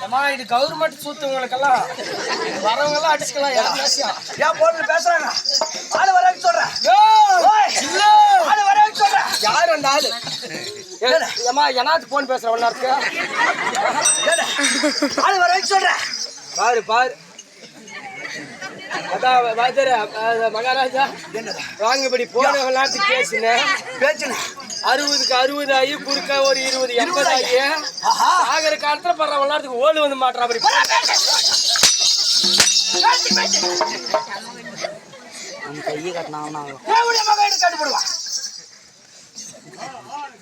அம்மா இது கவர்மெண்ட் சூத்து உங்களுக்கெல்லாம் வரவங்க எல்லாம் அடிச்சுக்கலாம். ஏன் போட்டு பேசுறாங்க? ஆளு வர சொல்றேன். ஆளு வர சொல்றேன். யாரு அந்த ஆளு? ஏமா என்னாச்சு போன் பேசுற ஒன்னா இருக்கு? ஆளு வர சொல்றேன். பாரு பாரு அதான் மகாராஜா வாங்கபடி போன நாட்டுக்கு பேசுனேன். 60க்கு 60 ஆகி குறுக்க ஒரு 20 80 ஆகி ஆகிற காலத்துல படுற விளையாட்டுக்கு ஓடு வந்து மாட்டுற அப்படி கையை கட்டினா கண்டுபிடுவான்.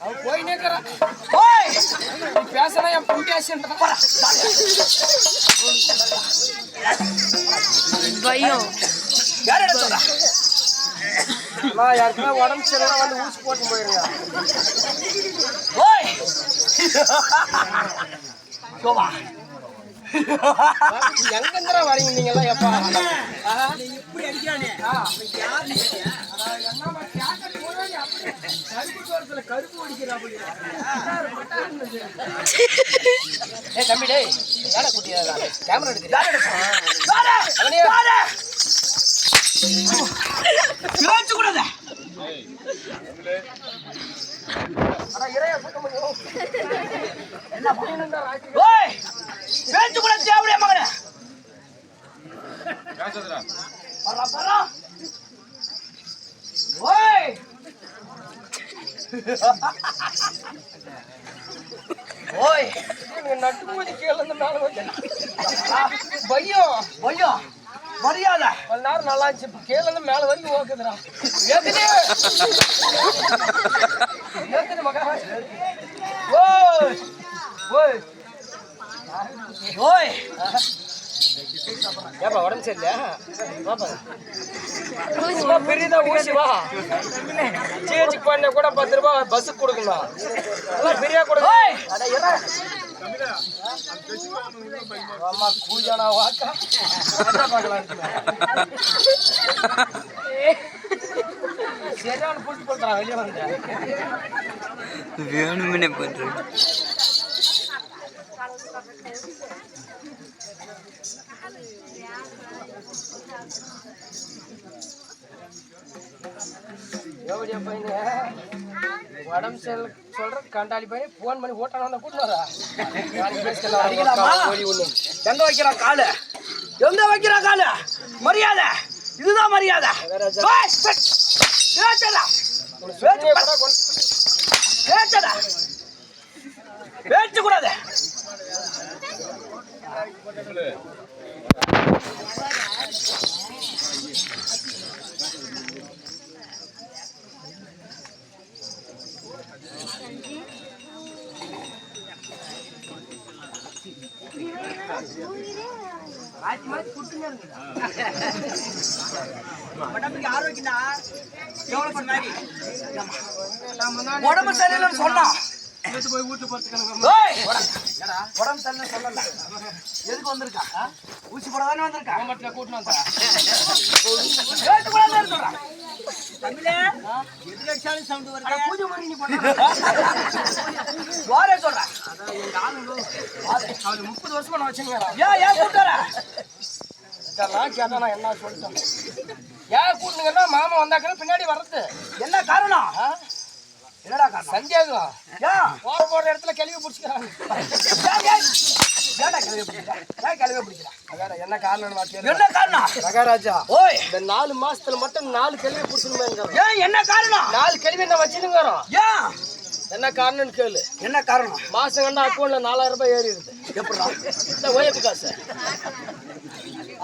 அவன் போய் நிற்கிறான். பேசுறா என் பொங்கேஷன் பயம். யார் சொல்றா? யாருக்குமே உடம்பு சரியில்லை வந்து ஊசி போட்டு போயிருங்க. ஓய் சோபா எங்கிருந்தா வரீங்க நீங்க எல்லாம்? எப்பா இப்படி அடிக்கிறானே கருப்பு அடிக்கிறா தம்பி டே வேலை குட்டியா கேமரா எடுக்கிறேன். கூடாது. பேச்சு கூட தேவையா மகனே? ஓய் நட்டு கீழே பையம் பையம் மரியாதை கொஞ்ச நேரம் நல்லா இருந்துச்சு. கீழே இருந்து மேல வரைக்கும் ஓக்குதுடா. ஓய் ஓய் ஓய் ஏப்பா உடம்பு சரியில்லையா? பெரியதா ஊசி வா சிகிச்சை பண்ண கூட 10 ரூபாய் பஸ்ஸுக்கு கொடுக்கணும். பெரியா கொடுங்க. ஆமா கூஜானா வாக்கா பார்க்கலாம். சரியான புடிச்சு போட்டுறான் வெளியே வந்து வேணும்னே பண்றேன். எவ்வளோ பையன் உடம்பு சரி சொல்ற கண்டாளி பையன் போன் பண்ணி ஓட்டான கூட்டினாரா? எங்க வைக்கிறான் காலு? எங்க வைக்கிறான் காலு? மரியாதை இதுதான் மரியாதை. பேச்சு கூடாது. உடம்பு சரியில்லைன்னு சொன்னா போய் ஊட்டு போறதுக்கு உடம்பு சரியில்லை சொல்லல. எதுக்கு வந்திருக்கா? ஊசி போடாதானே வந்திருக்கா? கூட்டினு வந்தா பூஜை பண்ணி நீ பண்ண சொல்றேன். 30 வருஷமா நான் வச்சுங்க. ஏன் கூட்டார கேட்டா நான் என்ன சொல்லிட்டேன்? ஏன் கூட்டுங்கன்னா மாமா வந்தாக்கணும் பின்னாடி வர்றது என்ன காரணம்? என்னடா காரணம்? சந்தேகம். ஏன் போற இடத்துல கேள்வி பிடிச்சிக்கிறாங்க. என்ன காரணம்? என்ன காரணம்? மகாராஜா ஓய் இந்த 4 மாசத்துல மட்டும் 4 கேள்வி பிடிச்சிருந்தேன். ஏன் என்ன காரணம்? 4 கேள்வி நான் வச்சுருங்கிறோம். ஏன் என்ன காரணம்னு கேளு. என்ன காரணம்? மாசம் கண்டா அக்கௌண்ட்ல 4000 ரூபாய் ஏறி இருக்கு. எப்படா இந்த ஓய்வு காசு.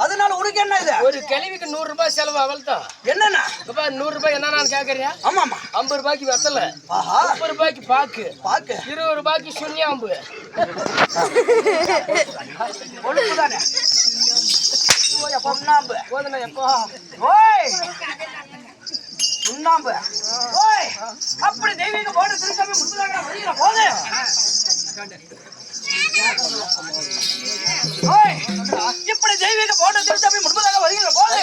அதனால உனக்கு என்ன இது? ஒரு கேள்விக்கு 100 ரூபாய் செலவு அவள்தான். என்னன்னா 100 ரூபாய் என்ன கேக்குறியா? ஆமாமா 50 ரூபாய்க்கு வெத்தல, 30 ரூபாய்க்கு பாக்கு, 20 ரூபாய்க்கு சுண்ணியாம்பு. ஒழுங்குதானே பொன்னாம்பு போதுண்ணா எப்போ? ஓய் சுண்ணாம்பு. ஓய் அப்படி தெய்வீக போன திருச்சாமி முத்துதாங்க வழியில போது. ஓய் இப்படி தெய்வீக போன திருச்சாமி முன்பதாக வழியில போது.